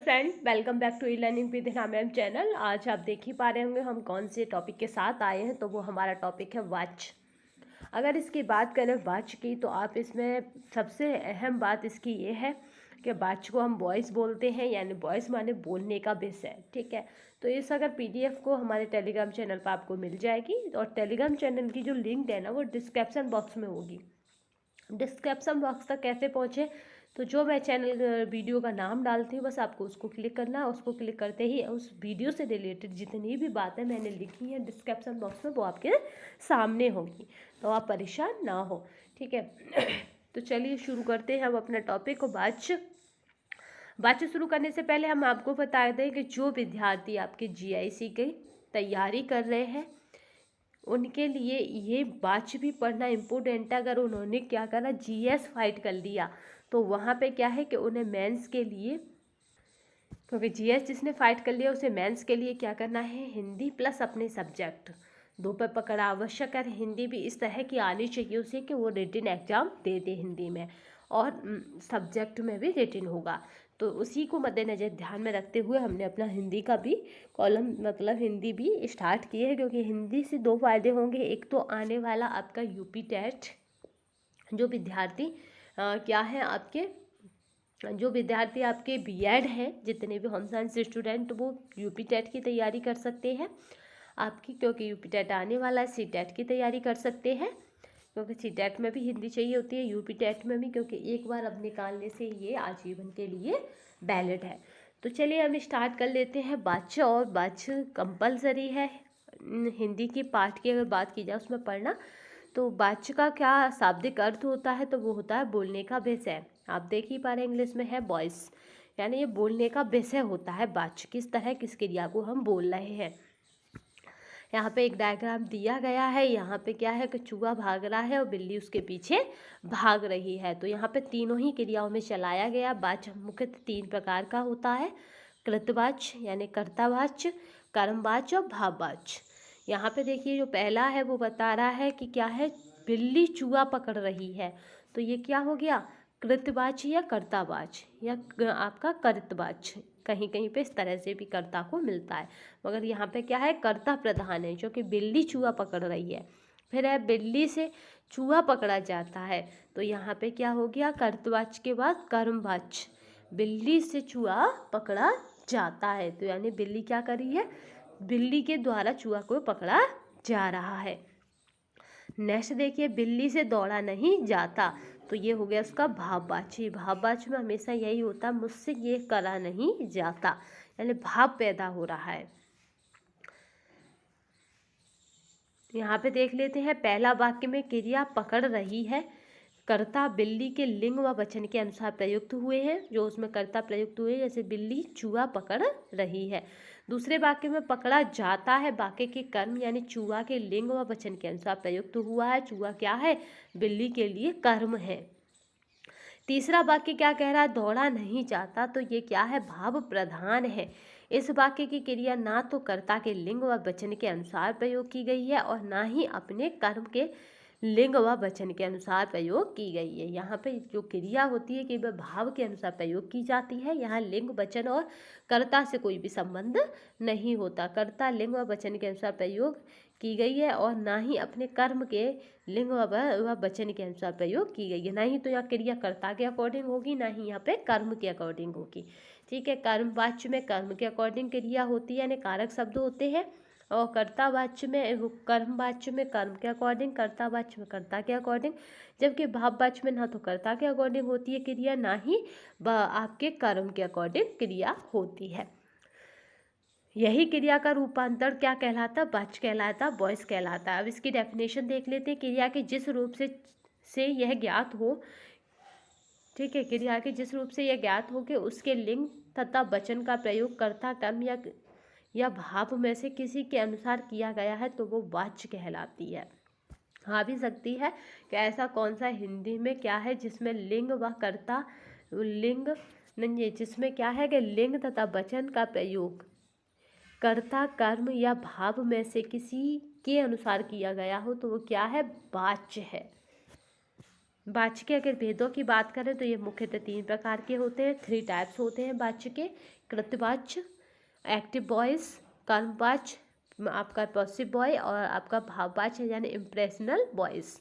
Friend, welcome back to e learning with Hina ma'am channel. आज आप देख ही पा रहे होंगे हम कौन से टॉपिक के साथ आए हैं। तो वो हमारा टॉपिक है वॉच। अगर इसकी बात करें वॉच की, तो आप इसमें सबसे अहम बात इसकी ये है कि वॉच को हम वॉइस बोलते हैं, यानी वॉइस माने बोलने का विषय, ठीक है। तो इस अगर पीडीएफ को हमारे टेलीग्राम चैनल पर आपको मिल जाएगी, और टेलीग्राम चैनल की जो लिंक है ना, वो डिस्क्रिप्शन बॉक्स में होगी। डिस्क्रिप्शन बॉक्स तक कैसे पहुँचे, तो जो मैं चैनल वीडियो का नाम डालती हूँ, बस आपको उसको क्लिक करना है। उसको क्लिक करते ही उस वीडियो से रिलेटेड जितनी भी बातें मैंने लिखी हैं डिस्क्रिप्शन बॉक्स में, वो आपके सामने होगी, तो आप परेशान ना हो, ठीक है। तो चलिए शुरू करते हैं हम अपना टॉपिक को। बातचीत शुरू करने से पहले हम आपको बता दें कि जो विद्यार्थी आपके जीआईसी की तैयारी कर रहे हैं, उनके लिए ये बाच भी पढ़ना इम्पोर्टेंट है। अगर उन्होंने क्या करा, जीएस फाइट कर लिया, तो वहाँ पे क्या है कि उन्हें मेंस के लिए, क्योंकि जीएस जिसने फाइट कर लिया उसे मेंस के लिए क्या करना है, हिंदी प्लस अपने सब्जेक्ट दो पे पकड़ा आवश्यक है। हिंदी भी इस तरह की आनी चाहिए उसे कि वो रिटन एग्जाम दे दे हिंदी में, और सब्जेक्ट में भी रिटन होगा। तो उसी को मद्देनज़र ध्यान में रखते हुए हमने अपना हिंदी का भी कॉलम, मतलब हिंदी भी स्टार्ट किए हैं। क्योंकि हिंदी से दो फायदे होंगे। एक तो आने वाला आपका यूपी टेट, जो विद्यार्थी क्या है आपके, जो विद्यार्थी आपके बीएड हैं, जितने भी होम साइंस स्टूडेंट, वो यूपी टेट की तैयारी कर सकते हैं आपकी, क्योंकि यूपी टेट आने वाला है। सी टेट की तैयारी कर सकते हैं, क्योंकि सी टेट में भी हिंदी चाहिए होती है, यूपी टेट में भी, क्योंकि एक बार अब निकालने से ये आजीवन के लिए वैलिड है। तो चलिए हम स्टार्ट कर लेते हैं। बाच, और बाच कंपलसरी है हिंदी की पार्ट की अगर बात की जाए उसमें पढ़ना। तो बाच का क्या शाब्दिक अर्थ होता है, तो वो होता है बोलने का विषय। आप देख ही पा रहे हैं इंग्लिश में है वॉइस, यानी ये बोलने का विषय होता है बाच। किस तरह किस क्रिया को हम बोल रहे हैं। यहाँ पे एक डायग्राम दिया गया है। यहाँ पे क्या है कि चूहा भाग रहा है और बिल्ली उसके पीछे भाग रही है। तो यहाँ पे तीनों ही क्रियाओं में चलाया गया। वाच मुख्यतः तीन प्रकार का होता है, कृतवाच यानी कर्तावाच, कर्मवाच और भाववाच। यहाँ पे देखिए जो पहला है वो बता रहा है कि क्या है, बिल्ली चूहा पकड़ रही है। तो ये क्या हो गया, कृतवाच या कर्तावाच, या आपका कर्तवाच। कहीं कहीं पे इस तरह से भी कर्ता को मिलता है, मगर यहाँ पे क्या है, कर्ता प्रधान है, जो कि बिल्ली चूहा पकड़ रही है। फिर है बिल्ली से चूहा पकड़ा जाता है। तो यहाँ पे क्या हो गया, कर्तवाच के बाद कर्मवाच, बिल्ली से चूहा पकड़ा जाता है। तो यानी बिल्ली क्या कर रही है, बिल्ली के द्वारा चूहा को पकड़ा जा रहा है। नेक्स्ट देखिए, बिल्ली से दौड़ा नहीं जाता। तो ये हो गया उसका भाववाची। भाववाची में हमेशा यही होता है, मुझसे ये करा नहीं जाता, यानी भाव पैदा हो रहा है। यहाँ पे देख लेते हैं, पहला वाक्य में क्रिया पकड़ रही है, कर्ता बिल्ली के लिंग व वचन के अनुसार प्रयुक्त हुए हैं। जो उसमें कर्ता प्रयुक्त हुए, जैसे बिल्ली चूहा पकड़ रही है। दूसरे वाक्य में पकड़ा जाता है, वाक्य के कर्म यानी चूहा के लिंग व वचन के अनुसार प्रयुक्त हुआ है। चूहा क्या है, बिल्ली के लिए कर्म है। तीसरा वाक्य क्या कह रहा है, दौड़ा नहीं जाता। तो ये क्या है, भाव प्रधान है। इस वाक्य की क्रिया ना तो कर्ता के लिंग व वचन के अनुसार प्रयोग की गई है, और ना ही अपने कर्म के लिंग व वचन के अनुसार प्रयोग की गई है। यहाँ पे जो क्रिया होती है कि वह भाव के अनुसार प्रयोग की जाती है। यहाँ लिंग वचन और कर्ता से कोई भी संबंध नहीं होता। कर्ता लिंग व वचन के अनुसार प्रयोग की गई है, और ना ही अपने कर्म के लिंग व वचन के अनुसार प्रयोग की गई है। ना ही तो यहाँ क्रिया कर्ता के अकॉर्डिंग होगी, ना ही यहाँ पे कर्म के अकॉर्डिंग होगी, ठीक है। कर्म वाच्य में कर्म के अकॉर्डिंग क्रिया होती है, यानी कारक शब्द होते हैं। और कर्ता वाच्य में, कर्म वाच्य में कर्म के अकॉर्डिंग, कर्ता वाच्य में कर्ता के अकॉर्डिंग। जबकि भाव वाच्य में ना तो कर्ता के अकॉर्डिंग होती है क्रिया, ना ही आपके कर्म के अकॉर्डिंग क्रिया होती है। यही क्रिया का रूपांतर क्या कहलाता, वाच्य कहलाता, वॉइस कहलाता है। अब इसकी डेफिनेशन देख लेते हैं। क्रिया के जिस रूप से यह ज्ञात हो, ठीक है, क्रिया के जिस रूप से यह ज्ञात हो कि उसके लिंग तथा वचन का प्रयोग कर्ता कर्म या भाव में से किसी के अनुसार किया गया है, तो वो वाच्य कहलाती है। आ भी सकती है कि ऐसा कौन सा हिंदी में क्या है जिसमें लिंग व कर्ता, लिंग नहीं है, जिसमें क्या है कि लिंग तथा वचन का प्रयोग कर्ता कर्म या भाव में से किसी के अनुसार किया गया हो, तो वो क्या है, वाच्य है। वाच्य के अगर भेदों की बात करें तो ये मुख्यतः 3 प्रकार के होते हैं, 3 टाइप्स होते हैं वाच्य के। कृतवाच्य, एक्टिव वॉइस, कर्मवाच्य, आपका पॉसिव वॉइस, और आपका भाववाच्य यानी इम्प्रेशनल वॉइस।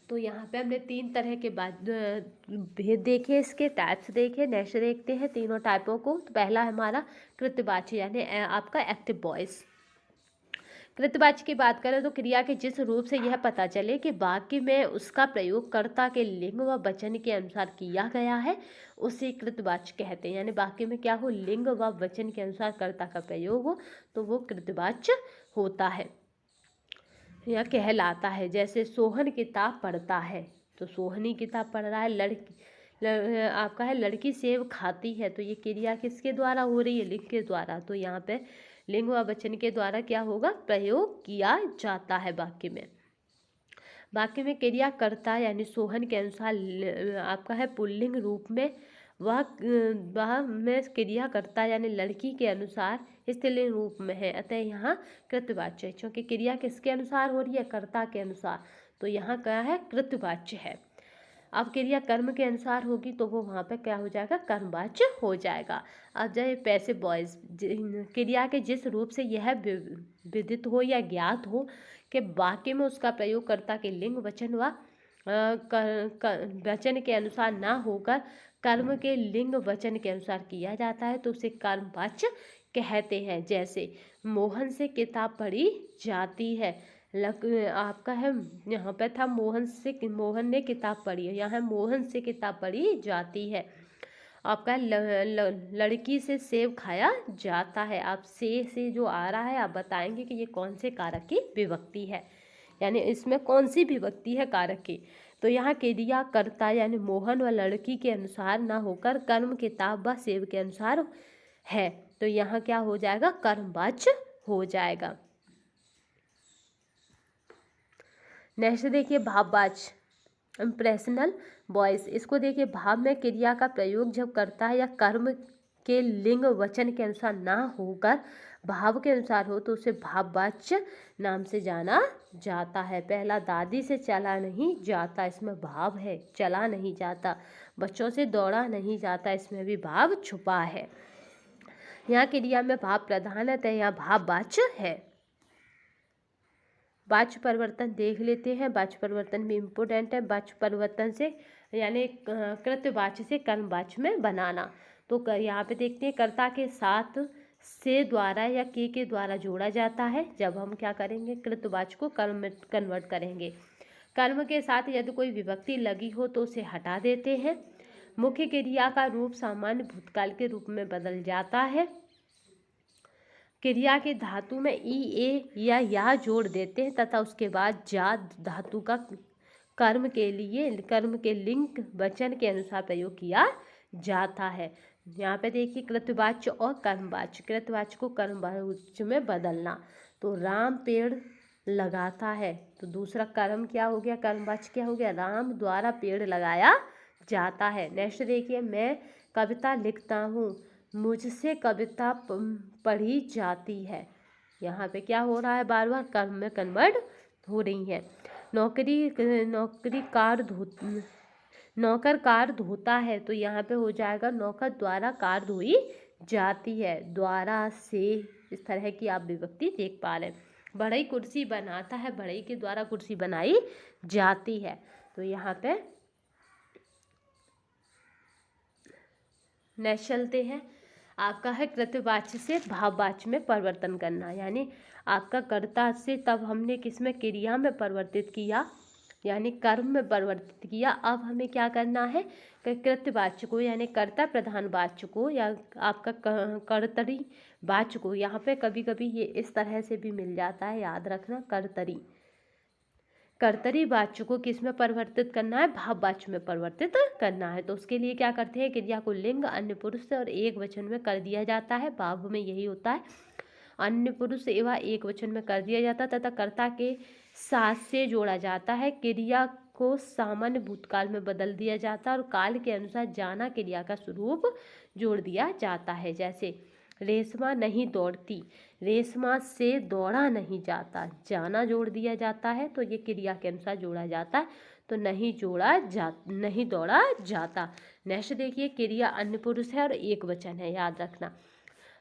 तो यहाँ पे हमने 3 तरह के भेद देखे, इसके टाइप्स देखे। नेक्स्ट देखते हैं तीनों टाइपों को। तो पहला हमारा कृतवाच्य यानी आपका एक्टिव वॉइस। कृतवाच्य की बात करें तो क्रिया के जिस रूप से यह पता चले कि वाक्य में उसका प्रयोग कर्ता के लिंग व वचन के अनुसार किया गया है, उसे कृतवाच्य कहते हैं। यानी वाक्य में क्या हो, लिंग व वचन के अनुसार कर्ता का प्रयोग हो तो वो कृतवाच्य होता है या कहलाता है। जैसे सोहन किताब पढ़ता है, तो सोहनी किताब पढ़ रहा है। आपका है लड़की सेब खाती है, तो ये क्रिया किसके द्वारा हो रही है, लिंग के द्वारा। तो यहाँ पे लिंग व वचन के द्वारा क्या होगा, प्रयोग किया जाता है वाक्य में। वाक्य में क्रिया कर्ता यानी सोहन के अनुसार आपका है पुल्लिंग रूप में, वह में क्रिया कर्ता यानी लड़की के अनुसार स्त्रीलिंग रूप में है, अतः यहाँ कृतवाच्य। क्योंकि क्रिया किसके अनुसार हो रही है, कर्ता के अनुसार, तो यहाँ क्या है, कृतवाच्य है। अब क्रिया कर्म के अनुसार होगी तो वो वहाँ पे क्या हो जाएगा, कर्मवाच्य हो जाएगा। अब जब पैसिव वॉइस, क्रिया के जिस रूप से यह विदित हो या ज्ञात हो कि वाक्य में उसका प्रयोग कर्ता के लिंग वचन व वचन के अनुसार ना होकर कर्म के लिंग वचन के अनुसार किया जाता है, तो उसे कर्मवाच्य कहते हैं। जैसे मोहन से किताब पढ़ी जाती है, आपका है यहाँ पे था मोहन ने किताब पढ़ी है, यहाँ मोहन से किताब पढ़ी जाती है। आपका लड़की से सेब खाया जाता है। आप से जो आ रहा है आप बताएंगे कि ये कौन से कारक की विभक्ति है, यानी इसमें कौन सी विभक्ति है कारक की। तो यहाँ क्रिया कर्ता यानी मोहन व लड़की के अनुसार ना होकर कर्म किताब व सेब के अनुसार है, तो यहाँ क्या हो जाएगा, कर्मवाच्य हो जाएगा। नेक्स्ट देखिए भाववाच्य, इम्प्रेशनल वॉइस। इसको देखिए, भाव में क्रिया का प्रयोग जब करता है या कर्म के लिंग वचन के अनुसार ना होकर भाव के अनुसार हो तो उसे भाववाच्य नाम से जाना जाता है। पहला, दादी से चला नहीं जाता, इसमें भाव है, चला नहीं जाता। बच्चों से दौड़ा नहीं जाता, इसमें भी भाव छुपा है। यहाँ क्रिया में भाव प्रधान है, यहाँ भाववाच्य है। वाच्य परिवर्तन देख लेते हैं। वाच्य परिवर्तन भी इम्पोर्टेंट है। वाच्य परिवर्तन से यानी कृतवाच्य से कर्मवाच्य में बनाना। तो यहाँ पे देखते हैं, कर्ता के साथ से द्वारा या के द्वारा जोड़ा जाता है। जब हम क्या करेंगे, कृतवाच्य को कर्म में कन्वर्ट करेंगे। कर्म के साथ यदि कोई विभक्ति लगी हो तो उसे हटा देते हैं। मुख्य क्रिया का रूप सामान्य भूतकाल के रूप में बदल जाता है। क्रिया के धातु में ई ए या जोड़ देते हैं तथा उसके बाद जा धातु का कर्म के लिंग वचन के अनुसार प्रयोग किया जाता है। यहाँ पे देखिए कृतवाच्य और कर्मवाच्य। कृतवाच्य को कर्मवाच्य में बदलना, तो राम पेड़ लगाता है, तो दूसरा कर्म क्या हो गया, कर्मवाच्य क्या हो गया, राम द्वारा पेड़ लगाया जाता है। नेक्स्ट देखिए, मैं कविता लिखता हूँ, मुझसे कविता पढ़ी जाती है। यहाँ पे क्या हो रहा है, बार बार कर्म में कन्वर्ट हो रही है। नौकर कार धोता है, तो यहाँ पे हो जाएगा नौकर द्वारा कार धोई जाती है। द्वारा से इस तरह की आप विभक्ति देख पा रहे हैं। बढ़ई कुर्सी बनाता है, बढ़ई के द्वारा कुर्सी बनाई जाती है। तो यहाँ पे नेक्स्ट चलते हैं। आपका है कृतवाच्य से भाववाच्य में परिवर्तन करना, यानी आपका कर्ता से तब हमने किस में, क्रिया में परिवर्तित किया, यानी कर्म में परिवर्तित किया। अब हमें क्या करना है, कृतवाच्य को यानी कर्ता प्रधान वाच्य को या आपका कर्तरी वाच्य को, यहाँ पे कभी कभी ये इस तरह से भी मिल जाता है, याद रखना, कर्तरी वाच्य को किस में परिवर्तित करना है, भाववाच्य में परिवर्तित करना है। तो उसके लिए क्या करते हैं, क्रिया को लिंग अन्य पुरुष से और एक वचन में कर दिया जाता है। भाव में यही होता है, अन्य पुरुष एवं एक वचन में कर दिया जाता है तथा कर्ता के साथ से जोड़ा जाता है। क्रिया को सामान्य भूतकाल में बदल दिया जाता है और काल के अनुसार जाना क्रिया का स्वरूप जोड़ दिया जाता है। जैसे रेशमा नहीं दौड़ती, रेशमा से दौड़ा नहीं जाता, जाना जोड़ दिया जाता है, तो ये क्रिया के अनुसार जोड़ा जाता है। तो नहीं दौड़ा जाता। नेक्स्ट देखिए, क्रिया अन्य पुरुष है और एक वचन है, याद रखना।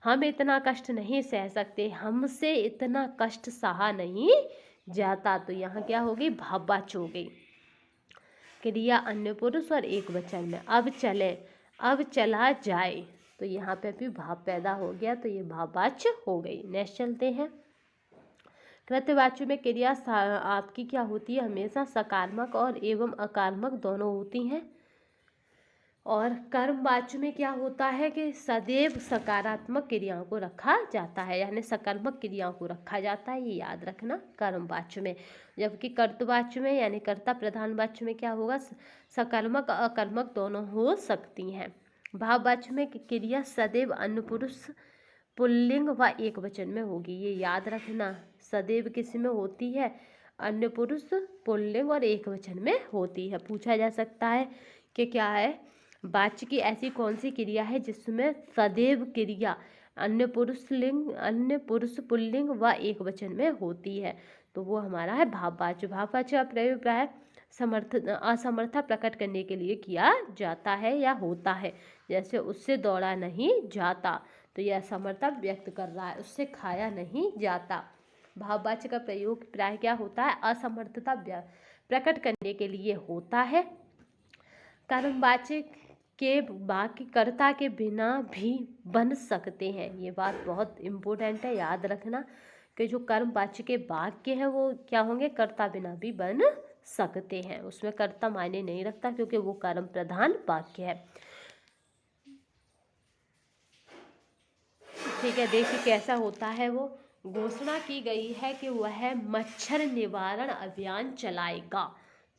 हम इतना कष्ट नहीं सह सकते, हमसे इतना कष्ट सहा नहीं जाता। तो यहाँ क्या होगी, भाववाच्य हो गई। क्रिया अन्य पुरुष और एक वचन में। अब चले, अब चला जाए, तो यहाँ पे भी भाव पैदा हो गया, तो ये भाववाच्य हो गई। नेक्स्ट चलते हैं। कृतवाच्य में क्रिया आपकी क्या होती है, हमेशा सकारात्मक और एवं अकारात्मक दोनों होती हैं। और कर्मवाच्य में क्या होता है कि सदैव सकारात्मक क्रियाओं को रखा जाता है, यानी सकारात्मक क्रियाओं को रखा जाता है, ये याद रखना कर्मवाच्य में। जबकि कर्तवाच्य में यानी कर्ता प्रधान वाच्य में क्या होगा, सकारात्मक अकर्मक दोनों हो सकती हैं। भाववाच्य में क्रिया सदैव अन्य पुरुष पुल्लिंग व एक वचन में होगी, ये याद रखना। सदैव किस में होती है, अन्य पुरुष पुल्लिंग और एक वचन में होती है। पूछा जा सकता है कि क्या है, वाच्य की ऐसी कौन सी क्रिया है जिसमें सदैव क्रिया अन्य पुरुष पुल्लिंग व एक वचन में होती है, तो वो हमारा है भाववाच्य। भाववाच्य का प्रयोग प्राय असमर्थता प्रकट करने के लिए किया जाता है या होता है। जैसे उससे दौड़ा नहीं जाता, तो यह असमर्थता व्यक्त कर रहा है, उससे खाया नहीं जाता। भाववाच्य का प्रयोग प्राय क्या होता है, असमर्थता प्रकट करने के लिए होता है। कर्मवाच्य के वाक्य कर्ता के बिना भी बन सकते हैं, ये बात बहुत इम्पोर्टेंट है, याद रखना कि जो कर्मवाच्य के वाक्य हैं वो क्या होंगे, कर्ता बिना भी बन सकते हैं। उसमें कर्ता मायने नहीं रखता क्योंकि वो कर्म प्रधान वाक्य है। ठीक है, देखिए कैसा होता है वो। घोषणा की गई है कि वह मच्छर निवारण अभियान चलाएगा,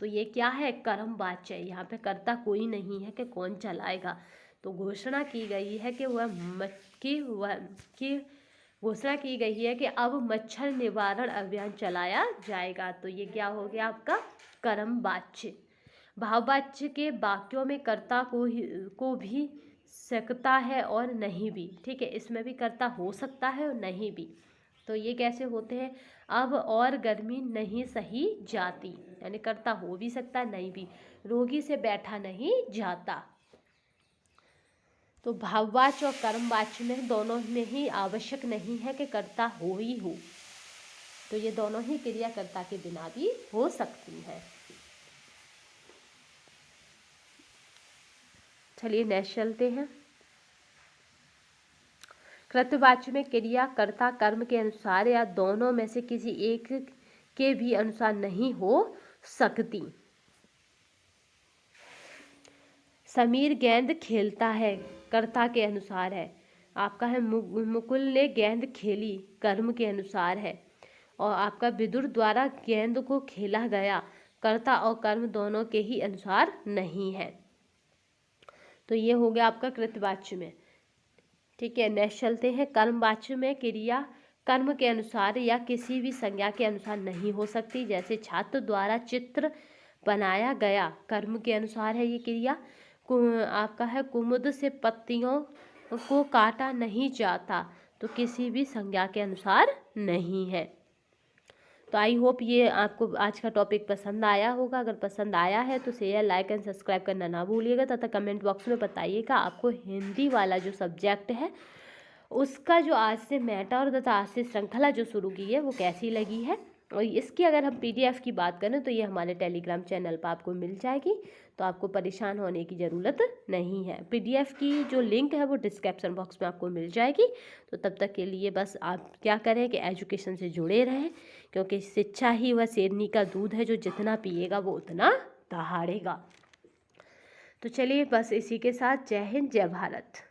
तो ये क्या है, कर्मवाच्य है। यहाँ पे कर्ता कोई नहीं है कि कौन चलाएगा। तो घोषणा की गई है कि घोषणा की गई है कि अब मच्छर निवारण अभियान चलाया जाएगा, तो ये क्या हो गया आपका कर्मवाच्य। भाववाच्य के वाक्यों में कर्ता को भी सकता है और नहीं भी, ठीक है, इसमें भी कर्ता हो सकता है और नहीं भी। तो ये कैसे होते हैं, अब और गर्मी नहीं सही जाती, यानी कर्ता हो भी सकता नहीं भी। रोगी से बैठा नहीं जाता। तो भाववाच्य और कर्मवाच्य में दोनों में ही आवश्यक नहीं है कि कर्ता हो ही हो, तो ये दोनों ही क्रिया कर्ता के बिना भी हो सकती है। चलिए नेक्स्ट चलते हैं। कृतवाच्य में क्रिया कर्ता कर्म के अनुसार या दोनों में से किसी एक के भी अनुसार नहीं हो सकती। समीर गेंद खेलता है, कर्ता के अनुसार है। आपका है मुकुल ने गेंद खेली, कर्म के अनुसार है। और आपका विदुर द्वारा गेंद को खेला गया, कर्ता और कर्म दोनों के ही अनुसार नहीं है। तो ये हो गया आपका कृतवाच्य में। ठीक है, नेक्स्ट चलते हैं। कर्मवाच्य में क्रिया कर्म के अनुसार या किसी भी संज्ञा के अनुसार नहीं हो सकती। जैसे छात्र द्वारा चित्र बनाया गया, कर्म के अनुसार है ये क्रिया। आपका है कुमुद से पत्तियों को काटा नहीं जाता, तो किसी भी संज्ञा के अनुसार नहीं है। तो आई होप ये आपको आज का टॉपिक पसंद आया होगा। अगर पसंद आया है तो शेयर लाइक एंड सब्सक्राइब करना ना भूलिएगा, तथा कमेंट बॉक्स में बताइएगा आपको हिंदी वाला जो सब्जेक्ट है उसका जो आज से मैटर तथा आज से श्रृंखला जो शुरू की है वो कैसी लगी है। और इसकी अगर हम PDF की बात करें तो ये हमारे टेलीग्राम चैनल पर आपको मिल जाएगी, तो आपको परेशान होने की ज़रूरत नहीं है। PDF की जो लिंक है वो डिस्क्रिप्शन बॉक्स में आपको मिल जाएगी। तो तब तक के लिए बस आप क्या करें कि एजुकेशन से जुड़े रहें, क्योंकि शिक्षा ही वह शेरनी का दूध है जो जितना पिएगा वो उतना दहाड़ेगा। तो चलिए बस इसी के साथ जय हिंद जय भारत।